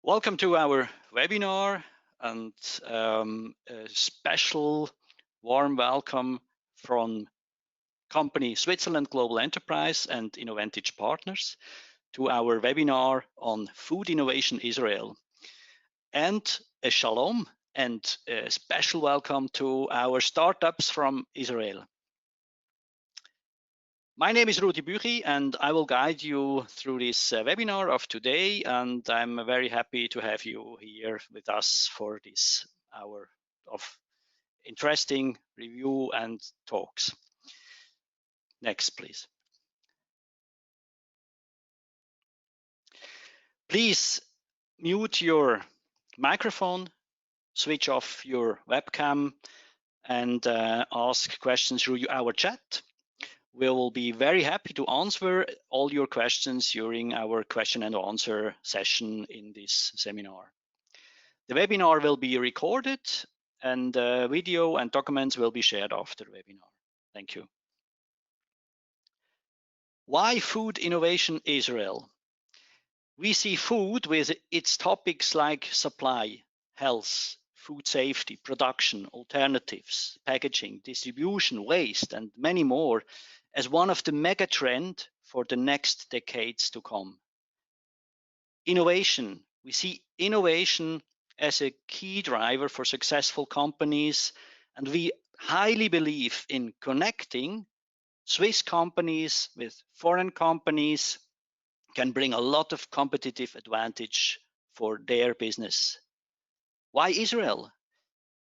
Welcome to our webinar and a special warm welcome from company Switzerland Global Enterprise and Innoventage Partners to our webinar on Food Innovation Israel. And a shalom and a special welcome to our startups from Israel. My name is Rudi Büchi and I will guide you through this webinar of today, and I'm very happy to have you here with us for this hour of interesting review and talks. Next, please. Please mute your microphone, switch off your webcam, and ask questions through our chat. We will be very happy to answer all your questions during our question and answer session in this seminar. The webinar will be recorded and video and documents will be shared after the webinar. Thank you. Why Food Innovation Israel? We see food with its topics like supply, health, food safety, production, alternatives, packaging, distribution, waste, and many more as one of the mega trends for the next decades to come. Innovation. We see innovation as a key driver for successful companies, and we highly believe in connecting Swiss companies with foreign companies can bring a lot of competitive advantage for their business. Why Israel?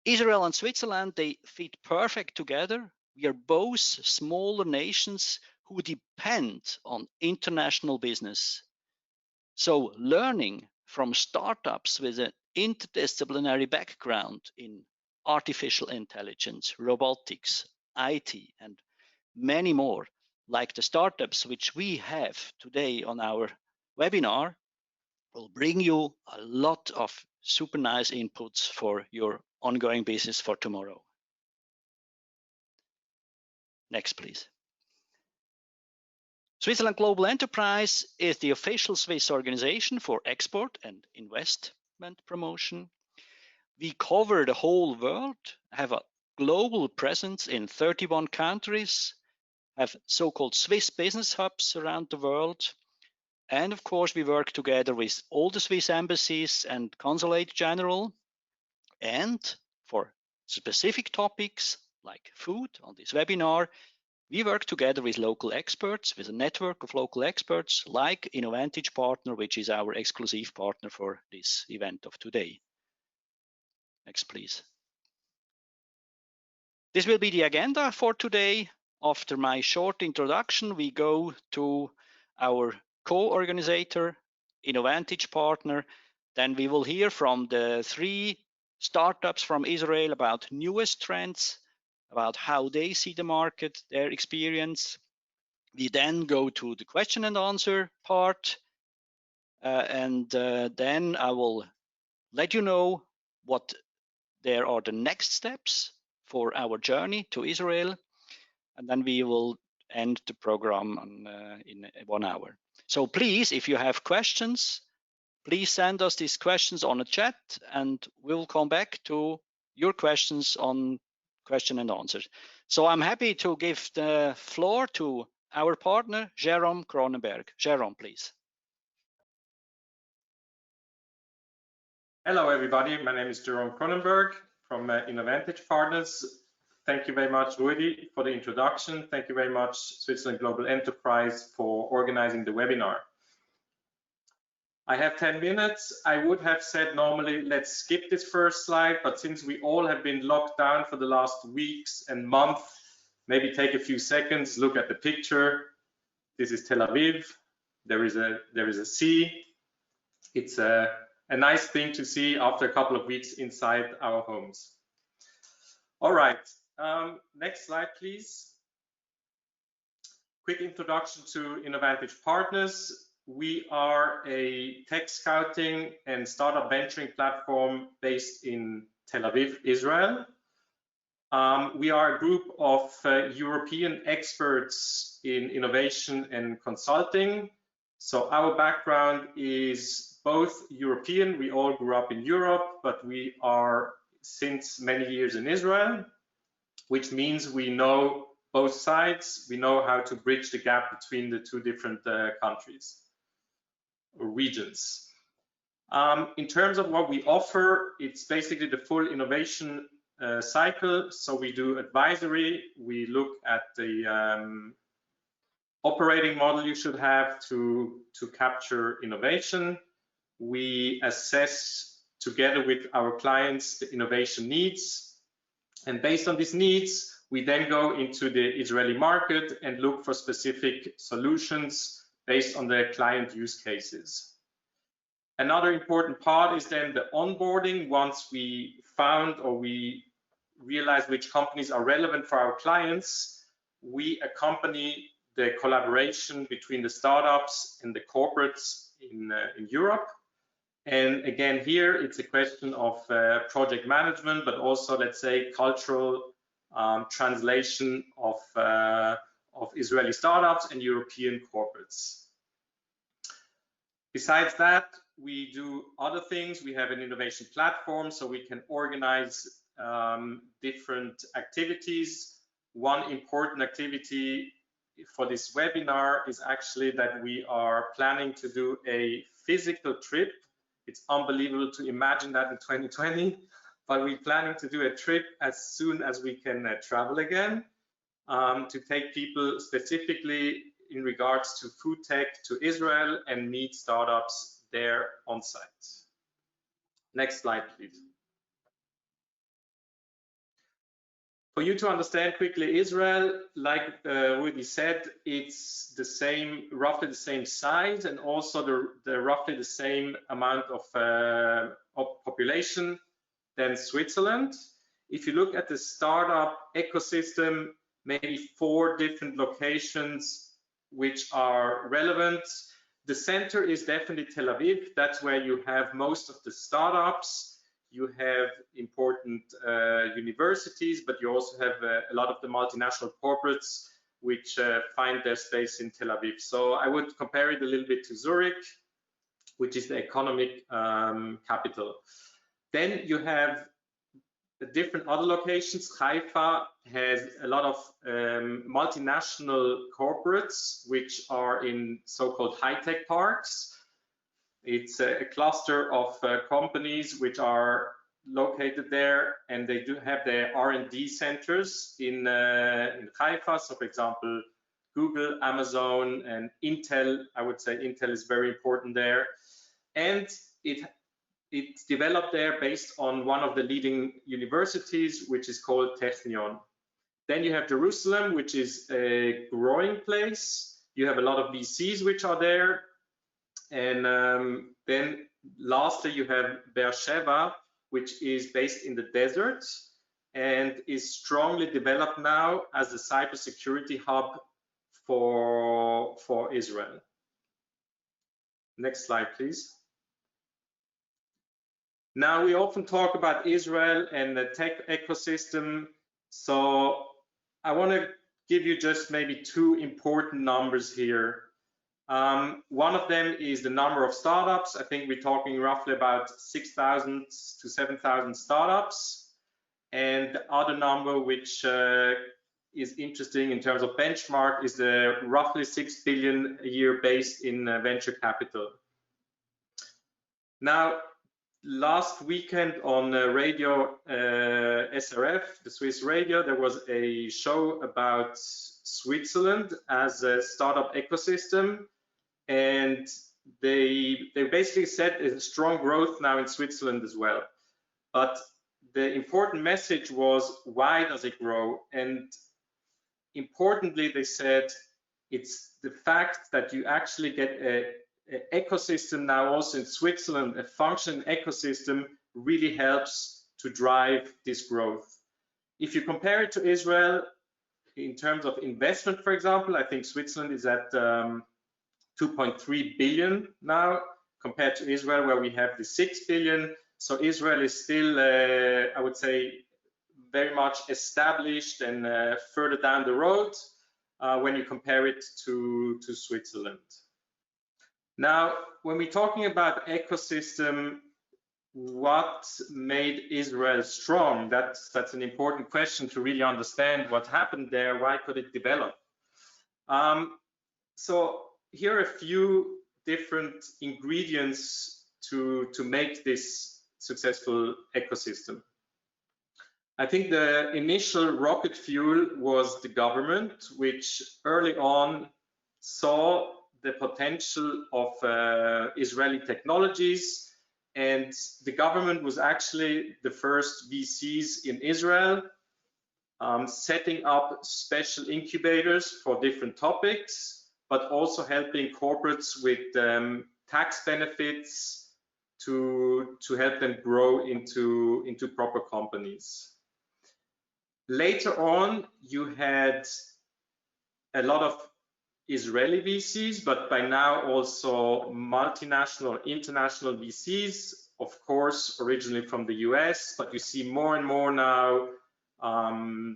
Israel and Switzerland, they fit perfect together. We are both smaller nations who depend on international business. So learning from startups with an interdisciplinary background in artificial intelligence, robotics, IT, and many more, like the startups which we have today on our webinar, will bring you a lot of super nice inputs for your ongoing business for tomorrow. Next, please. Switzerland Global Enterprise is the official Swiss organization for export and investment promotion. We cover the whole world, have a global presence in 31 countries, have so-called Swiss business hubs around the world, and of course we work together with all the Swiss embassies and consulate general. And for specific topics like food on this webinar, we work together with local experts, with a network of local experts like Innoventage Partner, which is our exclusive partner for this event of today. Next, please. This will be the agenda for today. After my short introduction, we go to our co-organizer, Innoventage Partner. Then we will hear from the 3 startups from Israel about newest trends, about how they see the market, their experience. We then go to the question and answer part, and then I will let you know what there are the next steps for our journey to Israel, and then we will end the program in 1 hour. So please, if you have questions, please send us these questions on a chat, and we'll come back to your questions on question and answers. So I'm happy to give the floor to our partner, Jerome Cronenberg. Jerome, please. Hello, everybody. My name is Jerome Cronenberg from Innoventage Partners. Thank you very much, Rudi, for the introduction. Thank you very much, Switzerland Global Enterprise, for organizing the webinar. I have 10 minutes. I would have said normally let's skip this first slide, but since we all have been locked down for the last weeks and months, maybe take a few seconds, look at the picture. This is Tel Aviv. There is a sea. It's a nice thing to see after a couple of weeks inside our homes. All right, next slide, please. Quick introduction to Innoventage Partners. We are a tech scouting and startup venturing platform based in Tel Aviv, Israel. We are a group of European experts in innovation and consulting. So our background is both European. We all grew up in Europe, but we are since many years in Israel, which means we know both sides. We know how to bridge the gap between the two different countries or regions. In terms of what we offer, it's basically the full innovation cycle. So we do advisory, we look at the operating model you should have to capture innovation. We assess together with our clients the innovation needs. And based on these needs, we then go into the Israeli market and look for specific solutions based on the client use cases. Another important part is then the onboarding. Once we found or we realize which companies are relevant for our clients, we accompany the collaboration between the startups and the corporates in Europe. And again, here it's a question of project management, but also, let's say, cultural translation of Israeli startups and European corporates. Besides that, we do other things. We have an innovation platform, so we can organize different activities. One important activity for this webinar is actually that we are planning to do a physical trip. It's unbelievable to imagine that in 2020, but we're planning to do a trip as soon as we can travel again to take people specifically in regards to food tech to Israel and meet startups there on site. Next slide, please. For you to understand quickly Israel, like Rudy said, it's the same, roughly the same size, and also the roughly the same amount of population than Switzerland. If you look at the startup ecosystem, maybe 4 different locations which are relevant. The center is definitely Tel Aviv. That's where you have most of the startups. You have important universities, but you also have a lot of the multinational corporates which find their space in Tel Aviv. So I would compare it a little bit to Zurich, which is the economic capital. Then you have different other locations. Haifa has a lot of multinational corporates which are in so-called high-tech parks. It's a cluster of companies which are located there, and they do have their R&D centers in Haifa. So, for example, Google, Amazon, and Intel. I would say Intel is very important there, and it's developed there based on one of the leading universities, which is called Technion. Then you have Jerusalem, which is a growing place. You have a lot of VCs which are there. And then lastly, you have Beersheba, which is based in the desert and is strongly developed now as a cybersecurity hub for Israel. Next slide, please. Now, we often talk about Israel and the tech ecosystem. So I want to give you just maybe 2 important numbers here. One of them is the number of startups. I think we're talking roughly about 6,000 to 7,000 startups. And the other number which is interesting in terms of benchmark is the roughly 6 billion a year based in venture capital. Now, last weekend on radio SRF, the Swiss radio, there was a show about Switzerland as a startup ecosystem. And they basically said there's a strong growth now in Switzerland as well. But the important message was, why does it grow? And importantly, they said it's the fact that you actually get an ecosystem now also in Switzerland, a functioning ecosystem really helps to drive this growth. If you compare it to Israel, in terms of investment, for example, I think Switzerland is at 2.3 billion now compared to Israel, where we have the 6 billion. So Israel is still, I would say, very much established and further down the road when you compare it to Switzerland. Now, when we're talking about ecosystem, what made Israel strong? That's an important question to really understand what happened there. Why could it develop? So here are a few different ingredients to make this successful ecosystem. I think the initial rocket fuel was the government, which early on saw the potential of Israeli technologies, and the government was actually the first VCs in Israel, setting up special incubators for different topics, but also helping corporates with tax benefits to help them grow into proper companies. Later on, you had a lot of Israeli VCs, but by now also multinational, international VCs, of course, originally from the US, but you see more and more now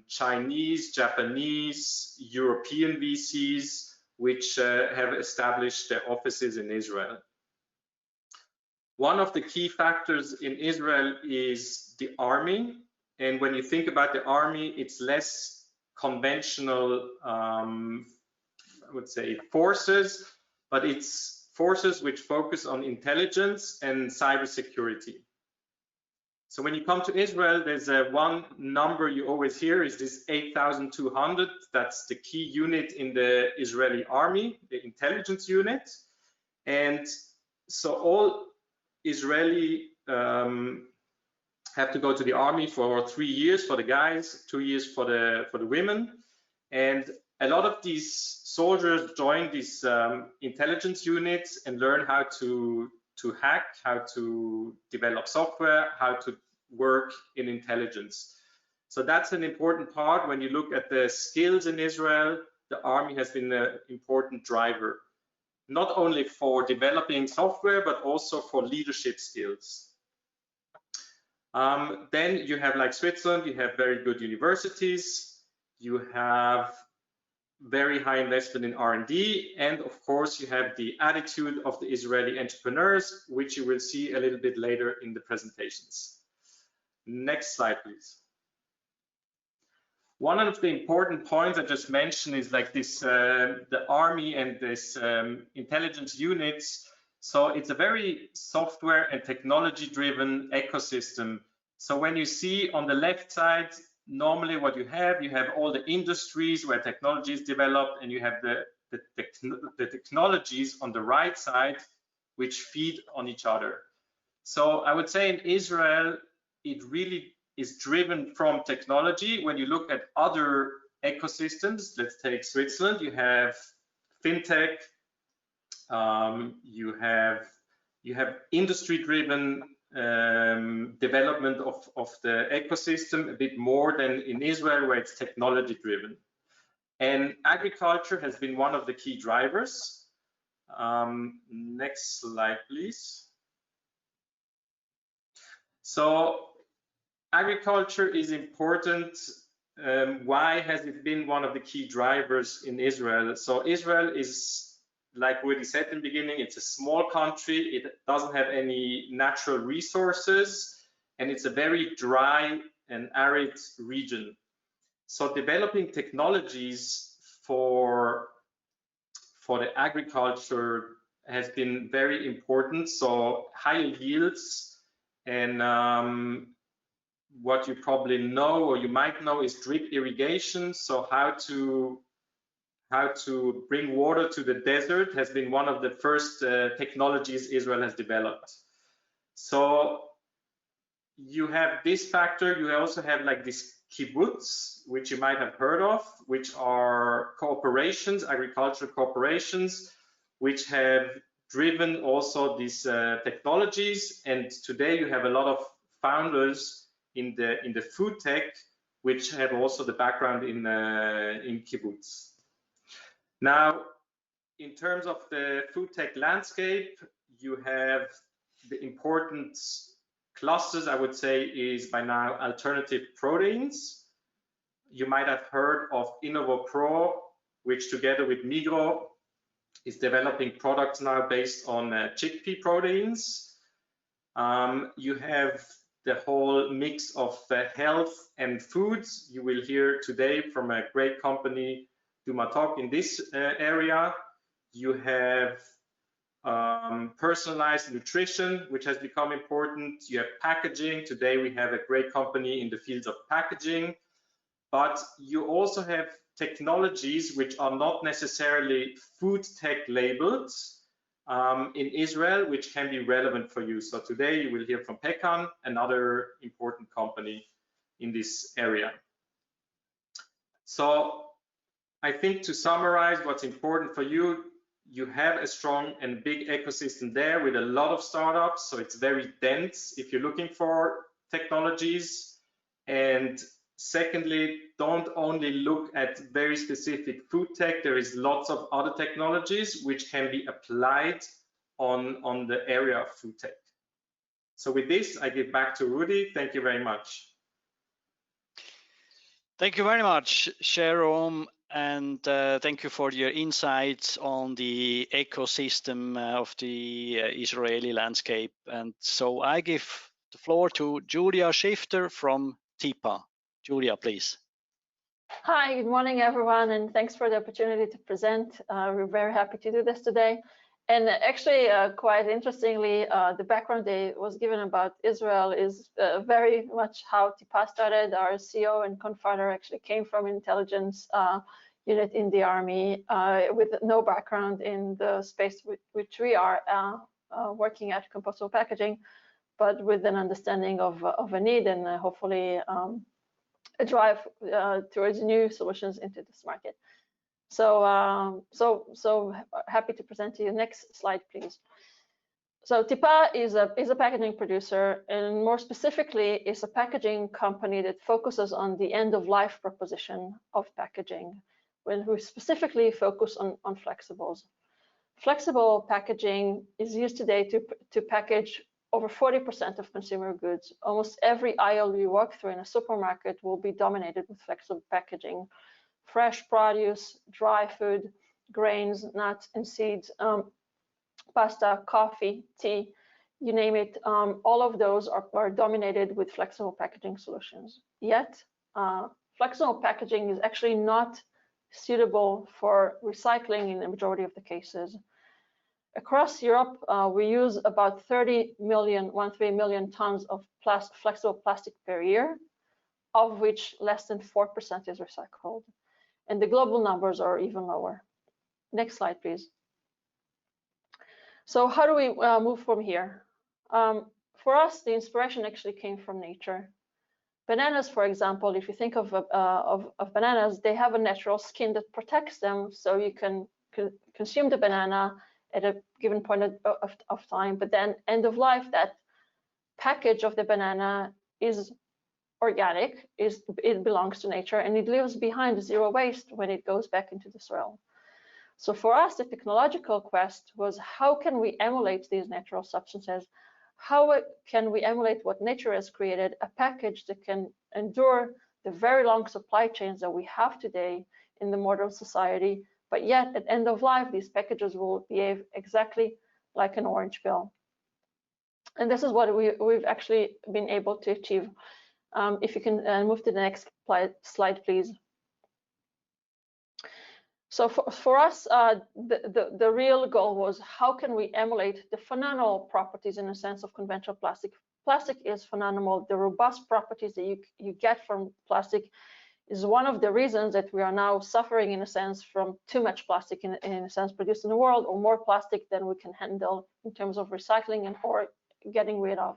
Chinese, Japanese, European VCs, which have established their offices in Israel. One of the key factors in Israel is the army. And when you think about the army, it's less conventional, I would say, forces, but it's forces which focus on intelligence and cybersecurity. So when you come to Israel, there's one number you always hear is this 8,200. That's the key unit in the Israeli army, the intelligence unit. And so all Israeli have to go to the army for 3 years for the guys, 2 years for the women. And a lot of these soldiers join these intelligence units and learn how to hack, how to develop software, how to work in intelligence. So that's an important part. When you look at the skills in Israel, the army has been an important driver, not only for developing software, but also for leadership skills. Then you have, like Switzerland, you have very good universities, you have very high investment in R&D, and of course you have the attitude of the Israeli entrepreneurs, which you will see a little bit later in the presentations. Next slide, please. One of the important points I just mentioned is like this, the army and this intelligence units. So it's a very software and technology driven ecosystem. So when you see on the left side, normally what you have all the industries where technology is developed, and you have the technologies on the right side which feed on each other. So I would say in Israel, it really is driven from technology. When you look at other ecosystems, let's take Switzerland, you have fintech, you have industry-driven development of the ecosystem, a bit more than in Israel, where it's technology-driven. And agriculture has been one of the key drivers. Next slide, please. So agriculture is important. Why has it been one of the key drivers in Israel? So Israel is, like Woody said in the beginning, it's a small country. It doesn't have any natural resources, and it's a very dry and arid region. So developing technologies for the agriculture has been very important. So higher yields, and what you probably know, or you might know, is drip irrigation. So how to bring water to the desert has been one of the first technologies Israel has developed. So you have this factor. You also have like this kibbutz, which you might have heard of, which are corporations, agricultural corporations, which have driven also these technologies. And today you have a lot of founders in the food tech, which have also the background in kibbutz. Now, in terms of the food tech landscape, you have the important clusters, I would say, is by now alternative proteins. You might have heard of InnovoPro, which together with Migros is developing products now based on chickpea proteins. You have the whole mix of health and foods. You will hear today from a great company, Dumatok, in this area. You have personalized nutrition, which has become important. You have packaging. Today we have a great company in the fields of packaging, but you also have technologies which are not necessarily food tech labeled in Israel, which can be relevant for you. So today you will hear from Pekan, another important company in this area. So I think to summarize what's important for you, you have a strong and big ecosystem there with a lot of startups. So it's very dense if you're looking for technologies. And secondly, don't only look at very specific food tech. There is lots of other technologies which can be applied on the area of food tech. So with this, I give back to Rudy. Thank you very much. Thank you very much, Jerome, and thank you for your insights on the ecosystem of the Israeli landscape. And so I give the floor to Julia Schifter from TIPA. Julia, please. Hi, good morning, everyone, and thanks for the opportunity to present. We're very happy to do this today. And actually, quite interestingly, the background that was given about Israel is very much how TIPA started. Our CEO and co-founder actually came from an intelligence unit in the army with no background in the space which we are working at, compostable packaging, but with an understanding of a need and hopefully a drive towards new solutions into this market. So, so happy to present to you. Next slide, please. So TIPA is a packaging producer, and more specifically, is a packaging company that focuses on the end-of-life proposition of packaging, when we specifically focus on flexibles. Flexible packaging is used today to package over 40% of consumer goods. Almost every aisle you walk through in a supermarket will be dominated with flexible packaging. Fresh produce, dry food, grains, nuts and seeds, pasta, coffee, tea, you name it, all of those are dominated with flexible packaging solutions. Yet, flexible packaging is actually not suitable for recycling in the majority of the cases. Across Europe, we use about 13 million tons of flexible plastic per year, of which less than 4% is recycled. And the global numbers are even lower. Next slide, please. So how do we move from here? For us, the inspiration actually came from nature. Bananas, for example, if you think of bananas, they have a natural skin that protects them, so you can consume the banana at a given point of time, but then end of life, that package of the banana is organic, it belongs to nature, and it leaves behind zero waste when it goes back into the soil. So for us, the technological quest was, how can we emulate these natural substances? How can we emulate what nature has created, a package that can endure the very long supply chains that we have today in the modern society, but yet at end of life, these packages will behave exactly like an orange peel. And this is what we've actually been able to achieve. If you can move to the next slide, please. So for us, the real goal was, how can we emulate the phenomenal properties in a sense of conventional plastic? Plastic is phenomenal. The robust properties that you get from plastic is one of the reasons that we are now suffering, in a sense, from too much plastic in a sense produced in the world, or more plastic than we can handle in terms of recycling and or getting rid of.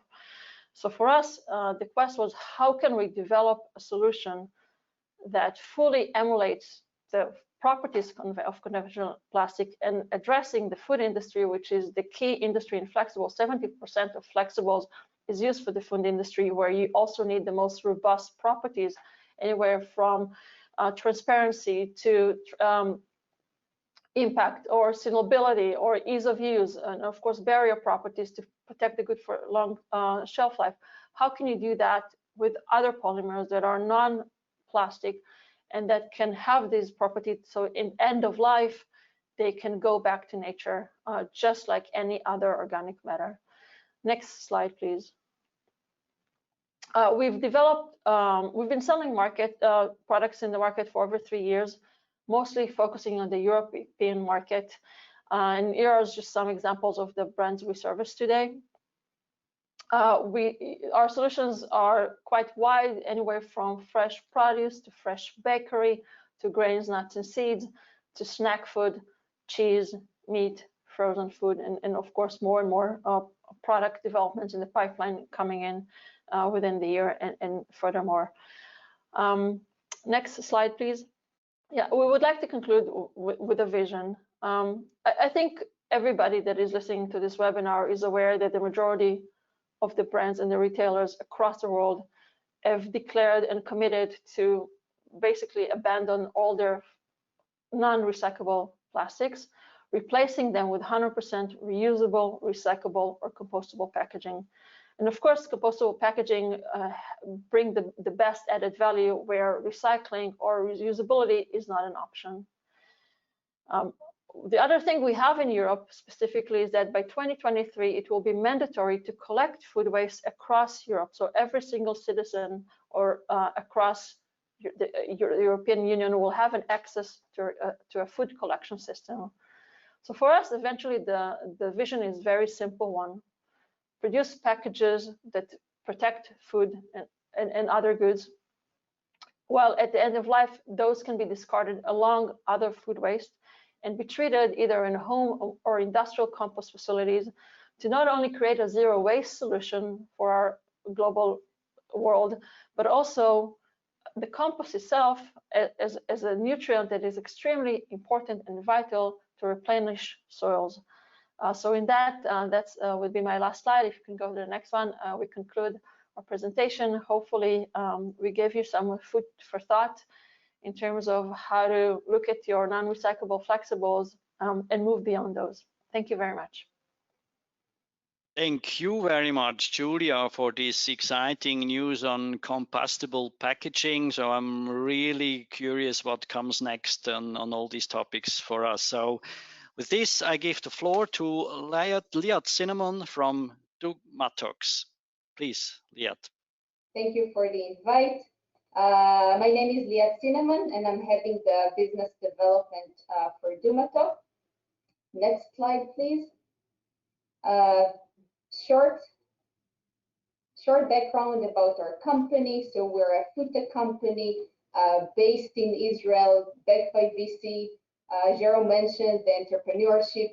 So for us, the quest was, how can we develop a solution that fully emulates the properties of conventional plastic, and addressing the food industry, which is the key industry in flexibles. 70% of flexibles is used for the food industry, where you also need the most robust properties, anywhere from transparency to impact or sealability or ease of use, and of course barrier properties to protect the good for long shelf life. How can you do that with other polymers that are non-plastic and that can have these properties, so in end of life they can go back to nature just like any other organic matter. Next slide, please. We've been selling products in the market for over 3 years, mostly focusing on the European market. And here are just some examples of the brands we service today. Our solutions are quite wide, anywhere from fresh produce to fresh bakery, to grains, nuts, and seeds, to snack food, cheese, meat, frozen food, and of course, more and more product developments in the pipeline coming in within the year and furthermore. Next slide, please. Yeah, we would like to conclude with a vision. I think everybody that is listening to this webinar is aware that the majority of the brands and the retailers across the world have declared and committed to basically abandon all their non-recyclable plastics, replacing them with 100% reusable, recyclable, or compostable packaging. And of course, compostable packaging bring the best added value where recycling or reusability is not an option. The other thing we have in Europe specifically is that by 2023, it will be mandatory to collect food waste across Europe. So every single citizen or across the European Union will have an access to a food collection system. So for us, eventually, the vision is very simple one. Produce packages that protect food and other goods, while at the end of life, those can be discarded along other food waste and be treated either in home or industrial compost facilities to not only create a zero waste solution for our global world, but also the compost itself as a nutrient that is extremely important and vital to replenish soils. So in that would be my last slide. If you can go to the next one, we conclude our presentation. Hopefully, we gave you some food for thought in terms of how to look at your non-recyclable flexibles and move beyond those. Thank you very much. Thank you very much, Julia, for this exciting news on compostable packaging. So I'm really curious what comes next on all these topics for us. So with this, I give the floor to Liat Cinnamon from Dugmatox. Please, Liat. Thank you for the invite. My name is Liat Cinnamon, and I'm heading the business development for Dugmatox. Next slide, please. Short background about our company. So we're a food tech company based in Israel, backed by VC. Jerome mentioned the entrepreneurship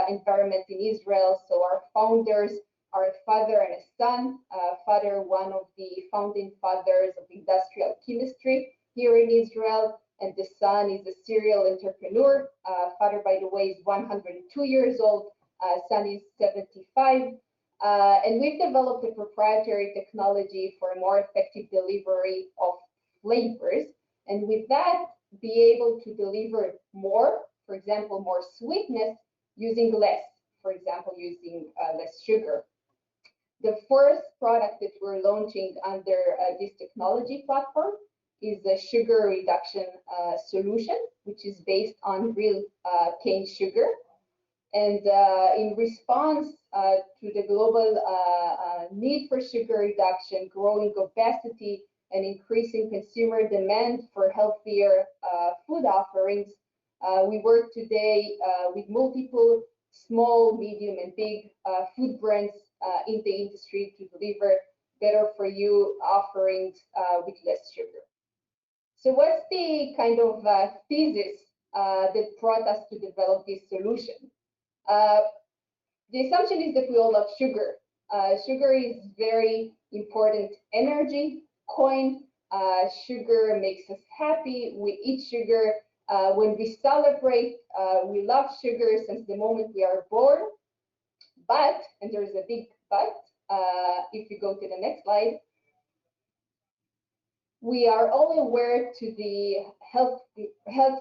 environment in Israel. So our founders are a father and a son. Father, one of the founding fathers of industrial chemistry here in Israel, and the son is a serial entrepreneur. Father, by the way, is 102 years old. Son is 75. And we've developed a proprietary technology for a more effective delivery of flavors. And with that, be able to deliver more, for example, more sweetness using less, for example, using less sugar. The first product that we're launching under this technology platform is a sugar reduction solution, which is based on real cane sugar. And in response to the global need for sugar reduction, growing obesity, and increasing consumer demand for healthier food offerings, we work today with multiple small, medium, and big food brands in the industry to deliver better for you offerings with less sugar. So what's the kind of thesis that brought us to develop this solution? The assumption is that we all love sugar. Sugar is very important energy coin. Sugar makes us happy. We eat sugar. When we celebrate, we love sugar since the moment we are born. But, and there's a big but, if you go to the next slide, we are all aware to the health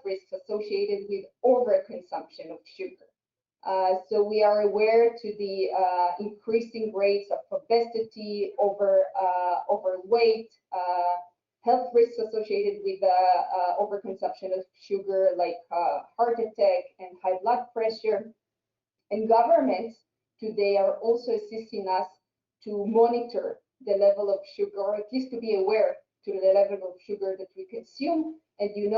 risks associated with overconsumption of sugar. So we are aware to the increasing rates of obesity, overweight, health risks associated with overconsumption of sugar, like heart attack and high blood pressure. And governments today are also assisting us to monitor the level of sugar, or at least to be aware to the level of sugar that we consume. And you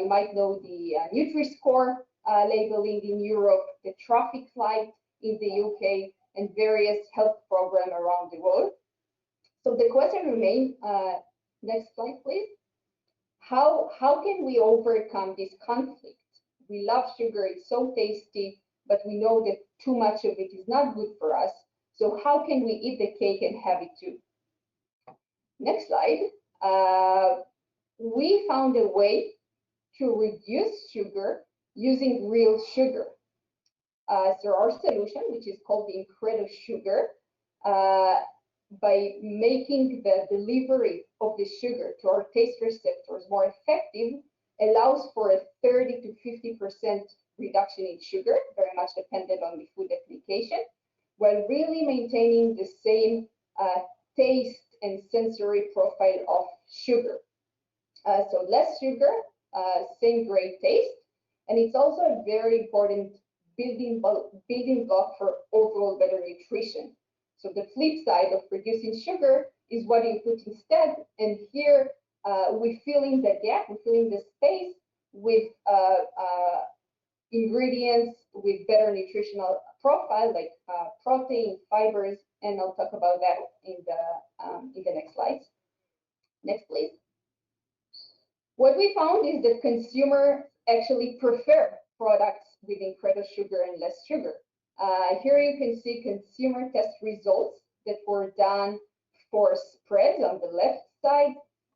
might know the Nutri-Score labeling in Europe, the traffic light in the UK, and various health programs around the world. So the question remains, next slide, please. How can we overcome this conflict? We love sugar, it's so tasty, but we know that too much of it is not good for us. So how can we eat the cake and have it too? Next slide. We found a way to reduce sugar using real sugar. So our solution, which is called the Incredo Sugar, by making the delivery of the sugar to our taste receptors more effective, allows for a 30 to 50% reduction in sugar, very much dependent on the food application, while really maintaining the same taste and sensory profile of sugar. So less sugar, same great taste, and it's also a very important building block for overall better nutrition. So the flip side of reducing sugar is what you put instead, and here we fill in the gap, we fill in the space with ingredients with better nutritional profile, like protein, fibers, and I'll talk about that in the next slides. Next, please. What we found is that consumers actually prefer products with Incredo Sugar and less sugar. Here you can see consumer test results that were done for spreads on the left side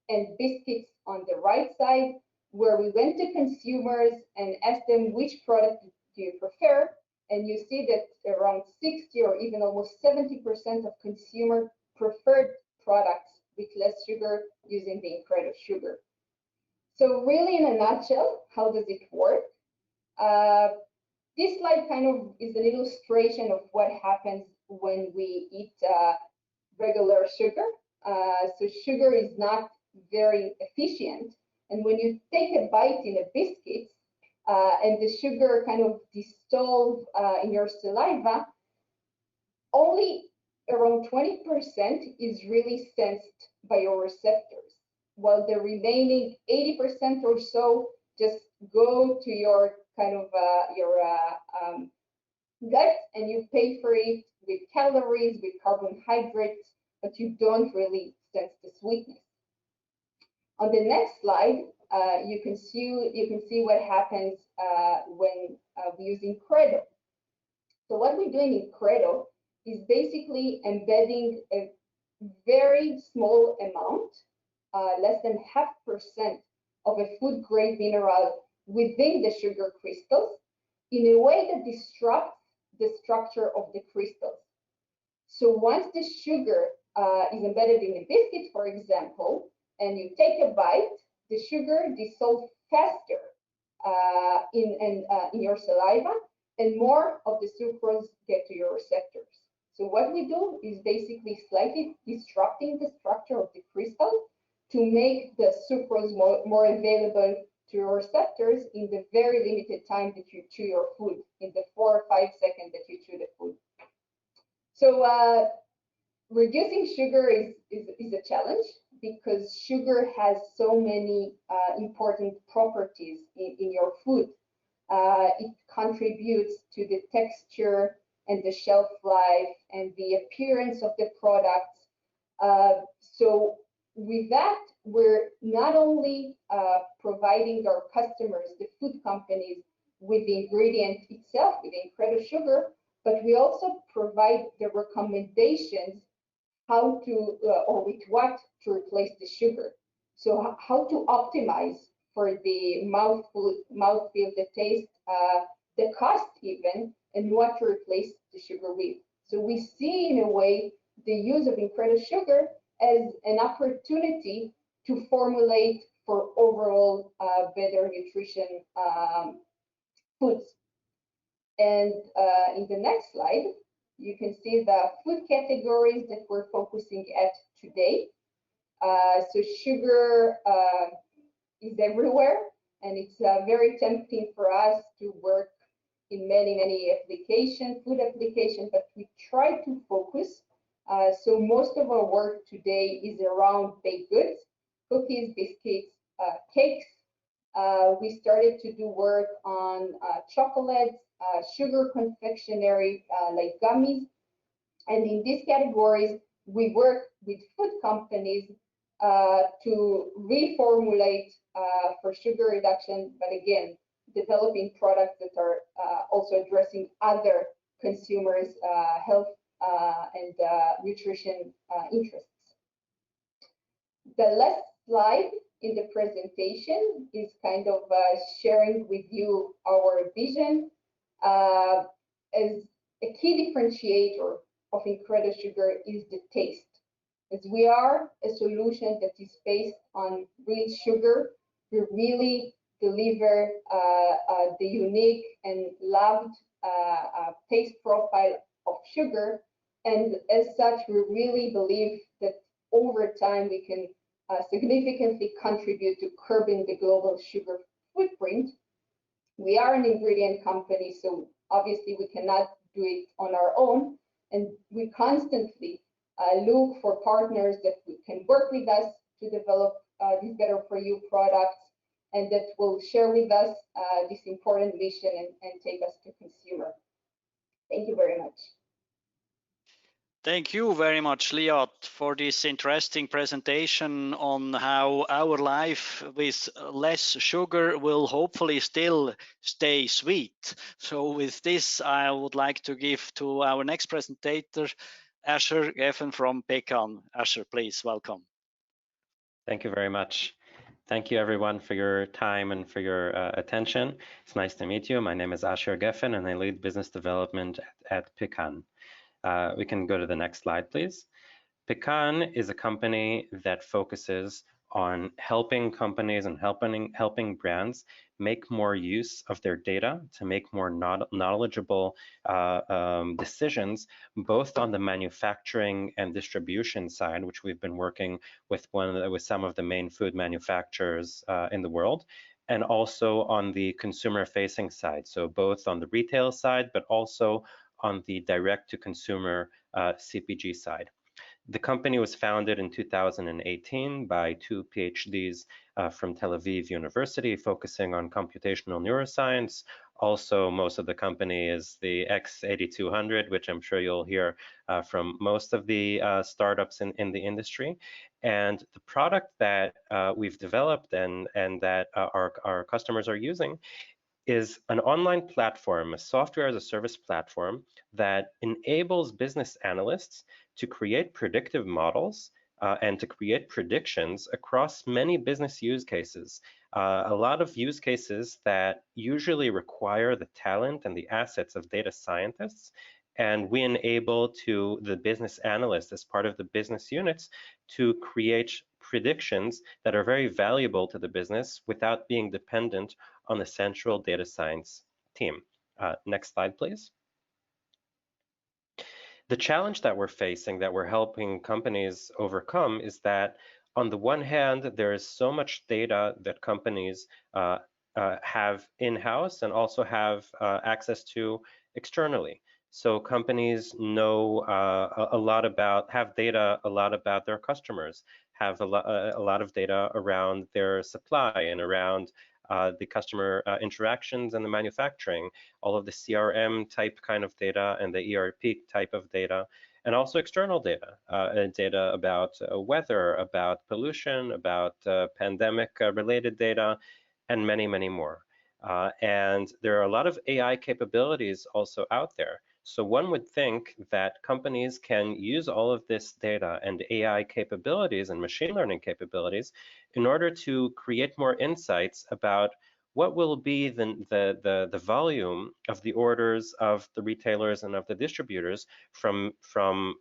and biscuits on the right side, where we went to consumers and asked them which product do you prefer, and you see that around 60 or even almost 70% of consumer preferred products with less sugar using the Incredo Sugar. So really, in a nutshell, how does it work? This slide kind of is an illustration of what happens when we eat regular sugar. So sugar is not very efficient, and when you take a bite in a biscuit and the sugar kind of dissolve in your saliva, only around 20% is really sensed by your receptors, while the remaining 80% or so just go to your kind of gut, and you pay for it with calories, with carbohydrates, but you don't really sense the sweetness. On the next slide, you can see what happens when we use Incredo. So what we do in Incredo is basically embedding a very small amount, less than 0.5% of a food grade mineral within the sugar crystals in a way that disrupts the structure of the crystals. So once the sugar is embedded in a biscuit, for example, and you take a bite, the sugar dissolves faster in your saliva, and more of the sucrose get to your receptors. So what we do is basically slightly disrupting the structure of the crystal to make the sucrose more available to your receptors in the very limited time that you chew your food, in the 4 or 5 seconds that you chew the food. So reducing sugar is a challenge because sugar has so many important properties in your food. It contributes to the texture and the shelf life and the appearance of the products. So with that, we're not only providing our customers, the food companies, with the ingredient itself, with the Incredo Sugar, but we also provide the recommendations how to, or with what to replace the sugar. So how to optimize for the mouthfeel, the taste, the cost even, and what to replace the sugar with. So we see in a way the use of Incredo Sugar as an opportunity to formulate for overall better nutrition foods. And in the next slide, you can see the food categories that we're focusing at today. So sugar is everywhere, and it's very tempting for us to work in many applications, food applications, but we try to focus. So most of our work today is around baked goods, cookies, biscuits, cakes. We started to do work on chocolates, sugar confectionery like gummies. And in these categories, we work with food companies to reformulate for sugar reduction, but again, developing products that are also addressing other consumers' health and nutrition interests. The last slide in the presentation is kind of sharing with you our vision as a key differentiator of IncrediSugar is the taste. As we are a solution that is based on real sugar, we really deliver the unique and loved taste profile of sugar. And as such, we really believe that over time we can significantly contribute to curbing the global sugar footprint. We are an ingredient company, so obviously we cannot do it on our own. And we constantly look for partners that can work with us to develop these better for you products and that will share with us this important mission and take us to consumer. Thank you very much. Thank you very much, Liat, for this interesting presentation on how our life with less sugar will hopefully still stay sweet. So with this, I would like to give to our next presenter, Asher Geffen from Pecan. Asher, please, welcome. Thank you very much. Thank you everyone for your time and for your attention. It's nice to meet you. My name is Asher Geffen and I lead business development at Pecan. We can go to the next slide, please. Pecan is a company that focuses on helping companies and helping brands make more use of their data to make more knowledgeable decisions, both on the manufacturing and distribution side, which we've been working with some of the main food manufacturers in the world, and also on the consumer-facing side. So both on the retail side, but also on the direct-to-consumer CPG side. The company was founded in 2018 by two PhDs from Tel Aviv University, focusing on computational neuroscience. Also, most of the company is the X8200, which I'm sure you'll hear from most of the startups in the industry. And the product that we've developed and that our customers are using is an online platform, a software as a service platform that enables business analysts to create predictive models and to create predictions across many business use cases. A lot of use cases that usually require the talent and the assets of data scientists, and we enable to the business analysts as part of the business units to create predictions that are very valuable to the business without being dependent on the central data science team. Next slide, please. The challenge that we're facing, that we're helping companies overcome, is that on the one hand, there is so much data that companies have in-house and also have access to externally. So companies know have data a lot about their customers, have a lot of data around their supply and around the customer interactions and the manufacturing, all of the CRM type kind of data and the ERP type of data, and also external data, data about weather, about pollution, about pandemic related data, and many, many more. And there are a lot of AI capabilities also out there. So one would think that companies can use all of this data and AI capabilities and machine learning capabilities in order to create more insights about what will be the volume of the orders of the retailers and of the distributors from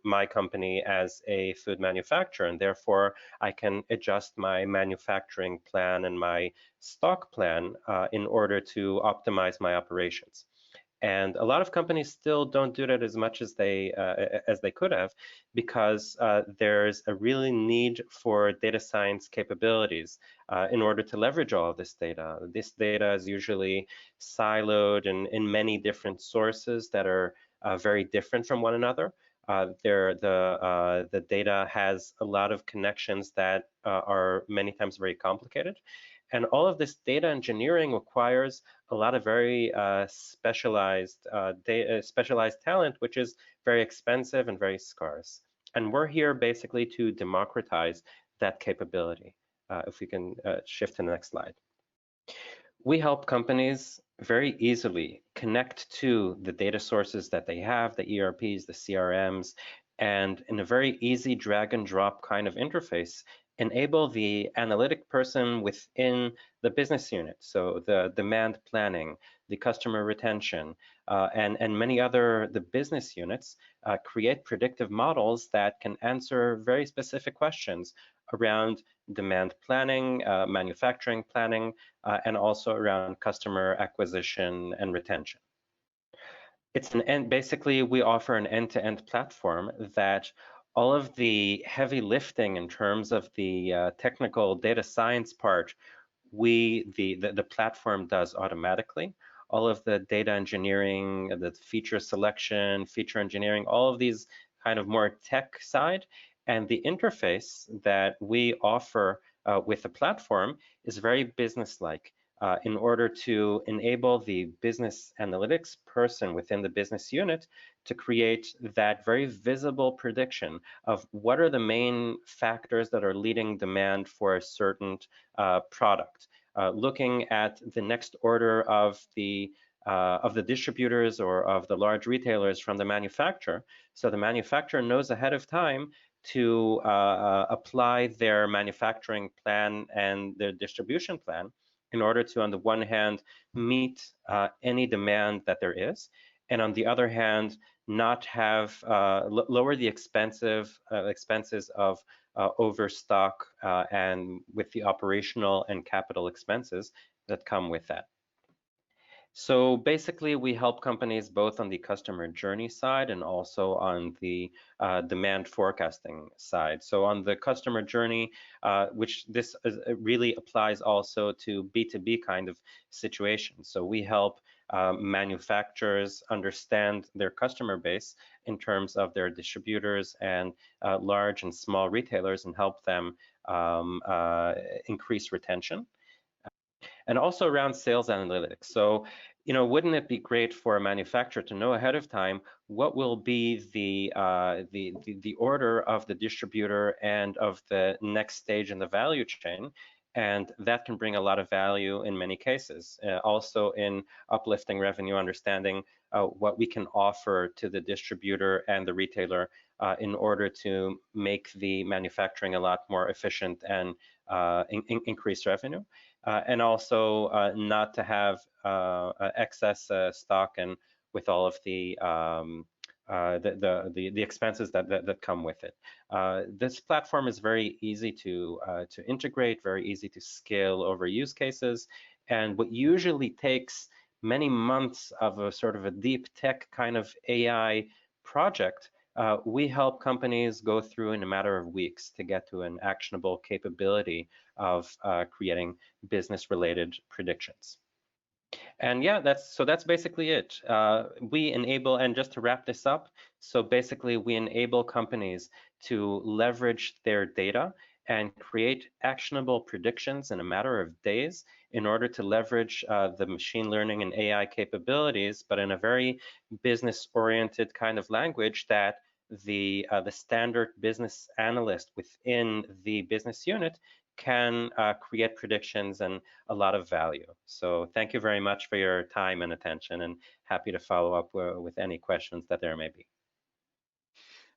my company as a food manufacturer, and therefore I can adjust my manufacturing plan and my stock plan in order to optimize my operations. And a lot of companies still don't do that as much as they could have, because there's a really need for data science capabilities in order to leverage all of this data. This data is usually siloed in many different sources that are very different from one another. The data has a lot of connections that are many times very complicated. And all of this data engineering requires a lot of very specialized talent, which is very expensive and very scarce. And we're here basically to democratize that capability. If we can shift to the next slide. We help companies very easily connect to the data sources that they have, the ERPs, the CRMs, and in a very easy drag and drop kind of interface, enable the analytic person within the business unit. So the demand planning, the customer retention, and many other, the business units, create predictive models that can answer very specific questions around demand planning, manufacturing planning, and also around customer acquisition and retention. Basically, we offer an end-to-end platform that all of the heavy lifting in terms of the technical data science part, the platform does automatically. All of the data engineering, the feature selection, feature engineering, all of these kind of more tech side, and the interface that we offer with the platform is very business-like. In order to enable the business analytics person within the business unit to create that very visible prediction of what are the main factors that are leading demand for a certain product. Looking at the next order of the distributors or of the large retailers from the manufacturer. So the manufacturer knows ahead of time to apply their manufacturing plan and their distribution plan in order to, on the one hand, meet any demand that there is, and on the other hand, not have lower the expenses of overstock and with the operational and capital expenses that come with that. So basically, we help companies both on the customer journey side and also on the demand forecasting side. So on the customer journey, which this really applies also to B2B kind of situations. So we help manufacturers understand their customer base in terms of their distributors and large and small retailers and help them increase retention. And also around sales analytics. So, wouldn't it be great for a manufacturer to know ahead of time what will be the order of the distributor and of the next stage in the value chain? And that can bring a lot of value in many cases. Also in uplifting revenue, understanding what we can offer to the distributor and the retailer in order to make the manufacturing a lot more efficient and increase revenue. And also not to have excess stock and with all of the expenses that come with it. This platform is very easy to integrate, very easy to scale over use cases, and what usually takes many months of a sort of a deep tech kind of AI project, we help companies go through in a matter of weeks to get to an actionable capability of creating business-related predictions. And yeah, that's basically it. We enable, and just to wrap this up, so basically we enable companies to leverage their data and create actionable predictions in a matter of days in order to leverage the machine learning and AI capabilities, but in a very business-oriented kind of language that the standard business analyst within the business unit can create predictions and a lot of value. So thank you very much for your time and attention, and happy to follow up with any questions that there may be.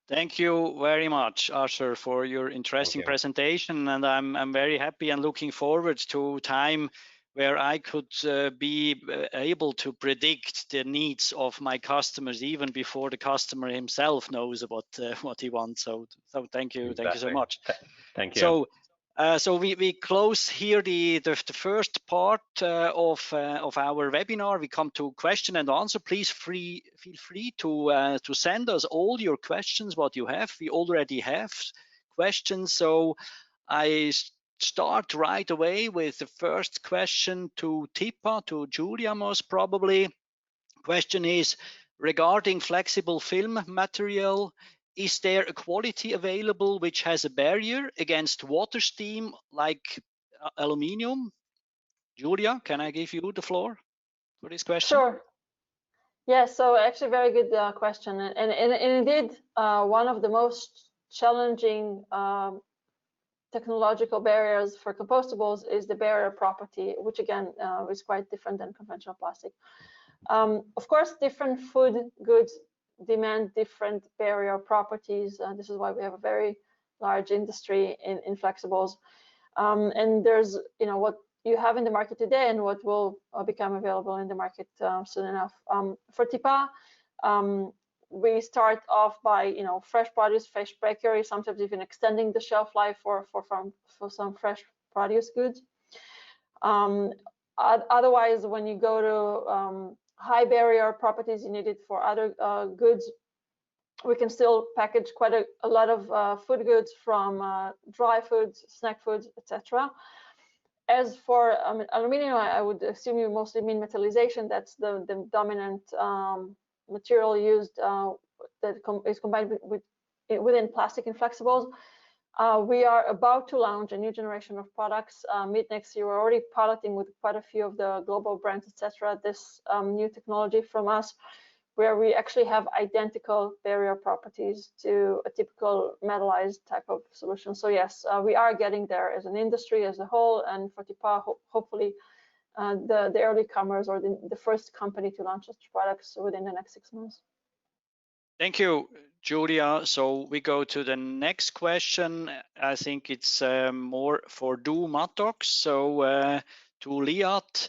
Thank you very much, Asher, for your interesting presentation, and I'm very happy and looking forward to time where I could be able to predict the needs of my customers even before the customer himself knows what he wants. So thank you, exactly. Thank you so much. Thank you. So So we close here the first part of our webinar. We come to question and answer. Please feel free to send us all your questions, what you have. We already have questions, so I start right away with the first question to Tipa, to Julia most probably. Question is regarding flexible film material. Is there a quality available which has a barrier against water steam like aluminium? Julia, can I give you the floor for this question? Sure. Yeah, so actually very good question. And indeed, one of the most challenging technological barriers for compostables is the barrier property, which again is quite different than conventional plastic. Of course, different food goods demand different barrier properties. This is why we have a very large industry in flexibles. And there's, what you have in the market today and what will become available in the market soon enough. For Tipa, we start off by, fresh produce, fresh bakery, sometimes even extending the shelf life for some fresh produce goods. Otherwise, when you go to high barrier properties you need it for other goods, we can still package quite a lot of food goods, from dry foods, snack foods, etc. As for aluminium, I would assume you mostly mean metallization. That's the dominant material used that is combined within plastic and flexibles. We are about to launch a new generation of products mid next year. We're already piloting with quite a few of the global brands, etc. This new technology from us, where we actually have identical barrier properties to a typical metallized type of solution. So yes, we are getting there as an industry as a whole, and for Tipa, hopefully the early comers or the first company to launch such products within the next 6 months. Thank you, Julia. So we go to the next question. I think it's more for Du Mattox. So to Liat,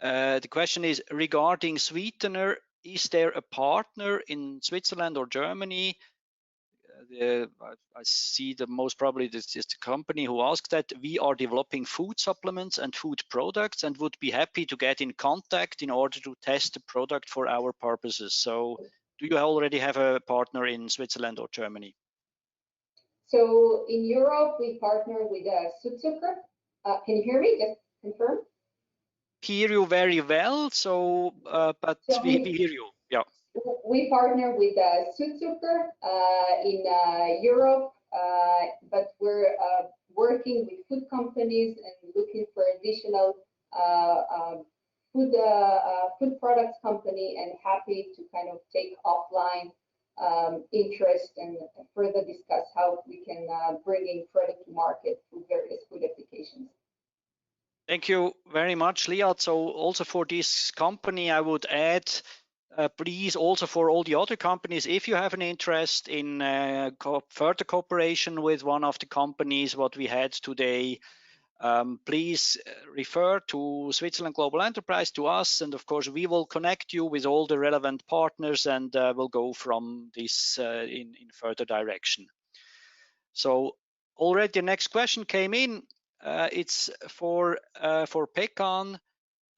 the question is regarding sweetener. Is there a partner in Switzerland or Germany? I see that most probably this is the company who asked that. We are developing food supplements and food products and would be happy to get in contact in order to test the product for our purposes. So do you already have a partner in Switzerland or Germany? So in Europe, we partner with Südzucker. Can you hear me? Just confirm. Hear you very well. So, but so we hear you. Yeah. We partner with Südzucker in Europe, but we're working with food companies and looking for additional food products company, and happy to kind of take offline interest and further discuss how we can bring in product to market through various food applications. Thank you very much, Liat. So also for this company, I would add, please also for all the other companies, if you have an interest in further cooperation with one of the companies what we had today, please refer to Switzerland Global Enterprise, to us, and of course we will connect you with all the relevant partners, and we'll go from this in further direction. So already the next question came in. It's for Pekkan.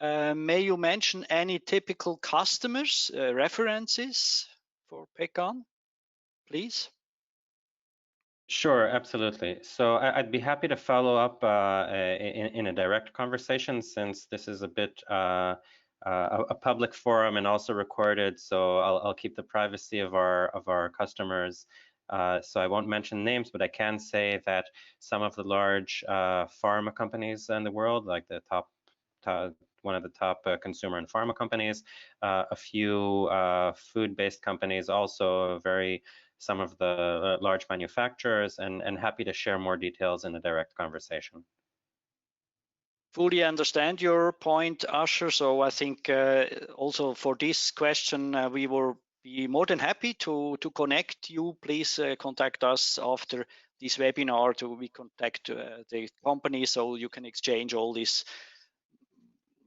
May you mention any typical customers, references for Pekkan, please? Sure, absolutely. So I'd be happy to follow up in a direct conversation, since this is a bit a public forum and also recorded. So I'll keep the privacy of our customers. So I won't mention names, but I can say that some of the large pharma companies in the world, like the one of the top consumer and pharma companies, a few food-based companies, also some of the large manufacturers, and happy to share more details in a direct conversation. Fully understand your point, Asher. So I think also for this question, we will be more than happy to connect you. Please contact us after this webinar we contact the company, so you can exchange all this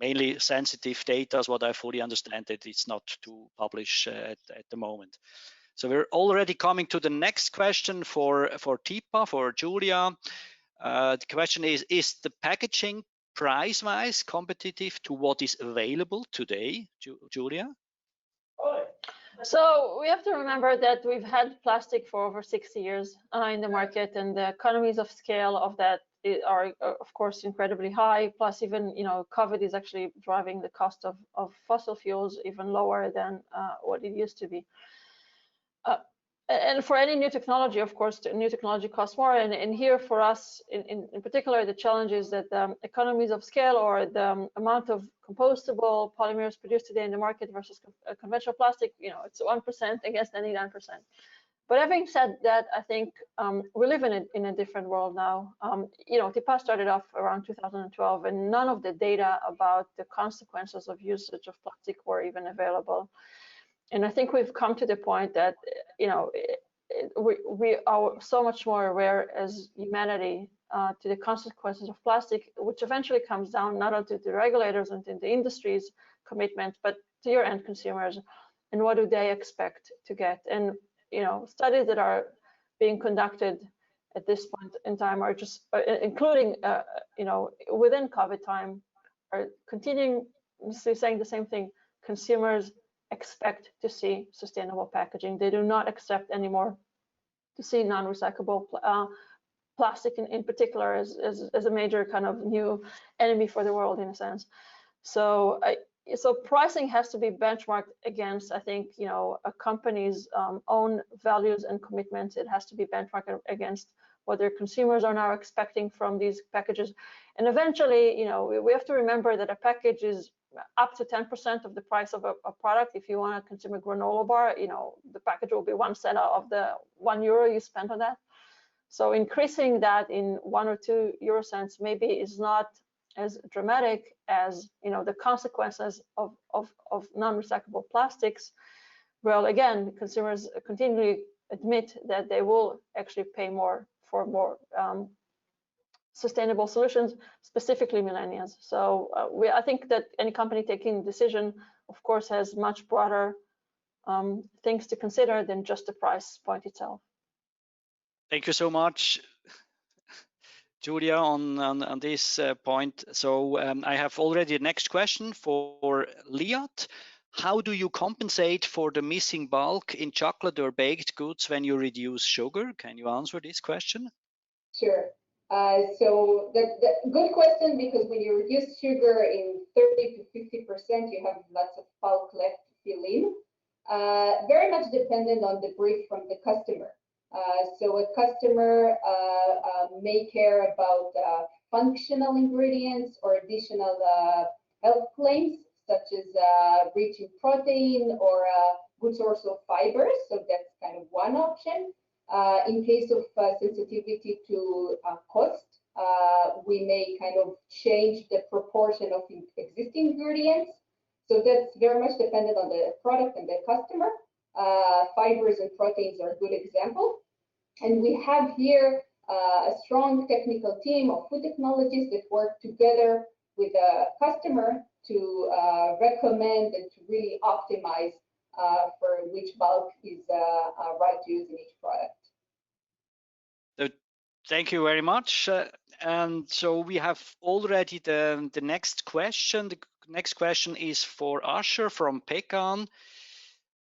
mainly sensitive data, is what I fully understand that it's not to publish at the moment. So we're already coming to the next question for Tipa, for Julia. The question is the packaging price-wise competitive to what is available today, Julia? So we have to remember that we've had plastic for over 60 years in the market, and the economies of scale of that are, of course, incredibly high. Plus, even COVID is actually driving the cost of fossil fuels even lower than what it used to be. And for any new technology, of course, new technology costs more. And here for us, in particular, the challenge is that economies of scale, or the amount of compostable polymers produced today in the market versus conventional plastic, it's 1% against 99%. But having said that, I think we live in a different world now. TIPA started off around 2012, and none of the data about the consequences of usage of plastic were even available. And I think we've come to the point that we are so much more aware as humanity to the consequences of plastic, which eventually comes down not only to the regulators and to the industry's commitment, but to your end consumers, and what do they expect to get. And studies that are being conducted at this point in time are just including within COVID time are continuing saying the same thing. Consumers expect to see sustainable packaging. They do not accept anymore to see non-recyclable plastic in particular as a major kind of new enemy for the world, in a sense. So pricing has to be benchmarked against, I think, a company's own values and commitments. It has to be benchmarked against what their consumers are now expecting from these packages. And eventually, we have to remember that a package is up to 10% of the price of a product. If you want to consume a granola bar, the package will be 1 cent of the €1 you spent on that. So increasing that in 1 or 2 euro cents maybe is not as dramatic as the consequences of non-recyclable plastics. Well, again, consumers continually admit that they will actually pay more for more sustainable solutions, specifically millennials. So I think that any company taking a decision, of course, has much broader things to consider than just the price point itself. Thank you so much, Julia, on this point. So I have already the next question for Liat. How do you compensate for the missing bulk in chocolate or baked goods when you reduce sugar? Can you answer this question? Sure. So that's a good question, because when you reduce sugar in 30 to 50%, you have lots of bulk left to fill in. Very much dependent on the brief from the customer. So a customer may care about functional ingredients or additional health claims, such as rich in protein or a good source of fibers. So that's kind of one option. In case of sensitivity to cost, we may kind of change the proportion of existing ingredients. So that's very much dependent on the product and the customer. Fibers and proteins are a good example. And we have here a strong technical team of food technologists that work together with the customer to recommend and to really optimize for which bulk is right to use in each product. So, thank you very much. And so we have already the next question. The next question is for Asher from Pecan.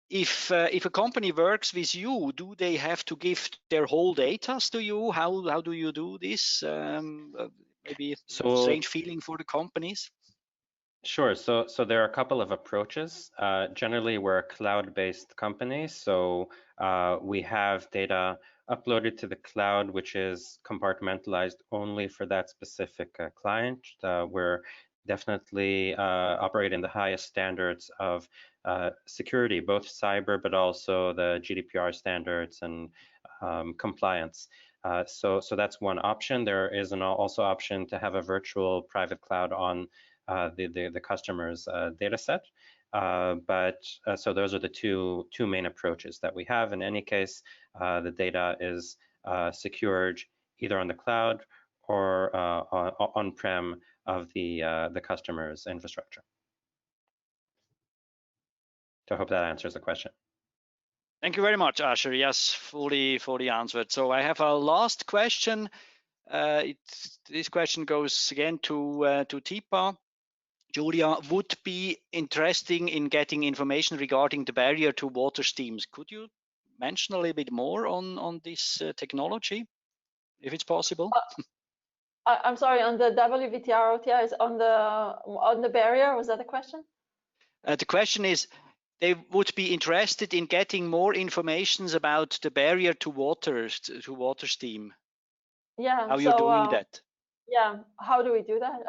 If a company works with you, do they have to give their whole data to you? How do you do this? Maybe a strange feeling for the companies. Sure. So there are a couple of approaches. Generally, we're a cloud-based company, so we have data uploaded to the cloud, which is compartmentalized only for that specific client. We're definitely operating the highest standards of security, both cyber, but also the GDPR standards and compliance. So that's one option. There is an also option to have a virtual private cloud on the customer's data set. So those are the two main approaches that we have. In any case, the data is secured either on the cloud or on-prem of the customer's infrastructure. So I hope that answers the question. Thank you very much, Asher. Yes, fully answered. So I have a last question This question goes again to TIPA. Julia, would be interesting in getting information regarding the barrier to water streams. Could you mention a little bit more on this technology, if it's possible? I'm sorry, on the WVTR OTIs, on the barrier, was that the question? The question is, they would be interested in getting more information about the barrier to water stream. Yeah. How you're doing that? Yeah. How do we do that?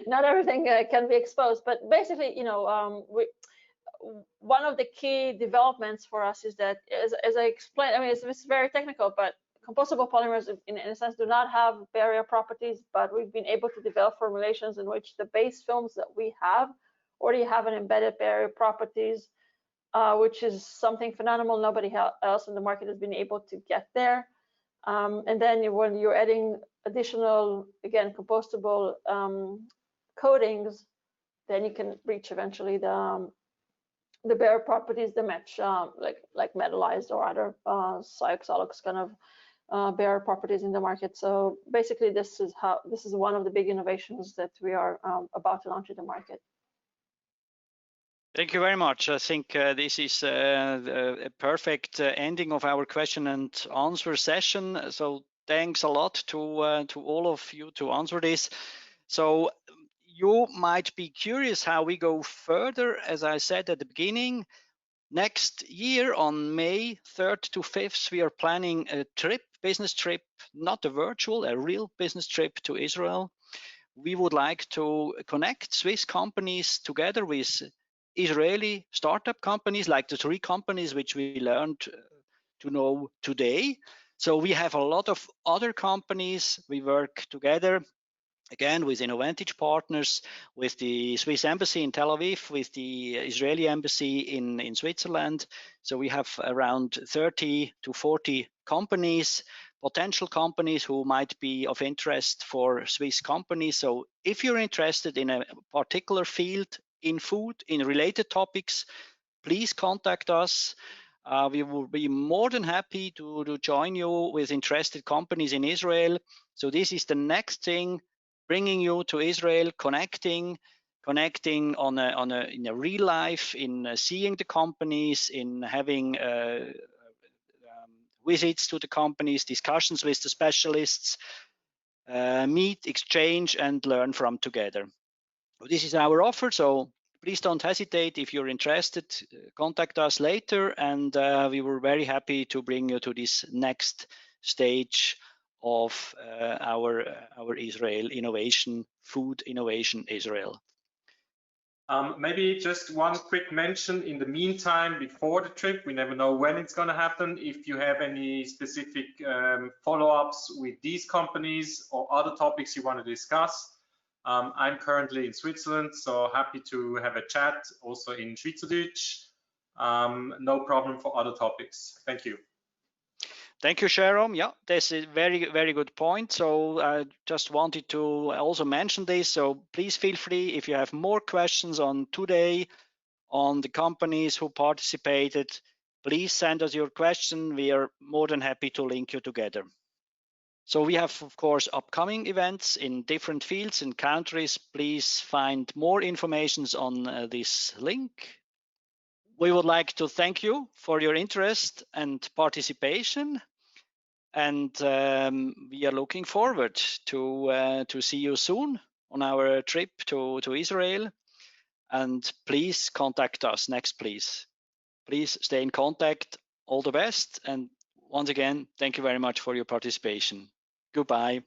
Not everything can be exposed, but basically, one of the key developments for us is that, as I explained, I mean, it's very technical, but compostable polymers, in a sense, do not have barrier properties, but we've been able to develop formulations in which the base films that we have already have an embedded barrier properties, which is something phenomenal. Nobody else in the market has been able to get there. And then when you're adding additional, again, compostable coatings, then you can reach eventually the barrier properties that match like metallized or other Cyoxolux kind of barrier properties in the market. So basically, this is one of the big innovations that we are about to launch in the market. Thank you very much. I think this is a perfect ending of our question and answer session. So thanks a lot to all of you to answer this. So you might be curious how we go further. As I said at the beginning, next year on May 3rd to 5th, we are planning a business trip, not a virtual, a real business trip to Israel. We would like to connect Swiss companies together with Israeli startup companies, like the 3 companies which we learned to know today. So we have a lot of other companies. We work together, again, with Innovantage partners, with the Swiss Embassy in Tel Aviv, with the Israeli Embassy in Switzerland. So we have around 30 to 40 companies, potential companies who might be of interest for Swiss companies. So if you're interested in a particular field, in food, in related topics, please contact us. We will be more than happy to join you with interested companies in Israel. So this is the next thing, bringing you to Israel, connecting in a real life, in seeing the companies, in having visits to the companies, discussions with the specialists, meet, exchange, and learn from together. This is our offer, so please don't hesitate. If you're interested, contact us later, and we were very happy to bring you to this next stage of our Israel innovation, food innovation Israel. Maybe just one quick mention in the meantime, before the trip, we never know when it's going to happen. If you have any specific follow-ups with these companies or other topics you want to discuss, I'm currently in Switzerland, so happy to have a chat also in Schweizerdeutsch. No problem for other topics. Thank you. Thank you, Jerome. Yeah, that's a very, very good point. So I just wanted to also mention this. So please feel free, if you have more questions on today, on the companies who participated, please send us your question. We are more than happy to link you together. So we have, of course, upcoming events in different fields and countries. Please find more information on this link. We would like to thank you for your interest and participation. And we are looking forward to see you soon on our trip to Israel. And please contact us next, please. Please stay in contact. All the best. And once again, thank you very much for your participation. Goodbye.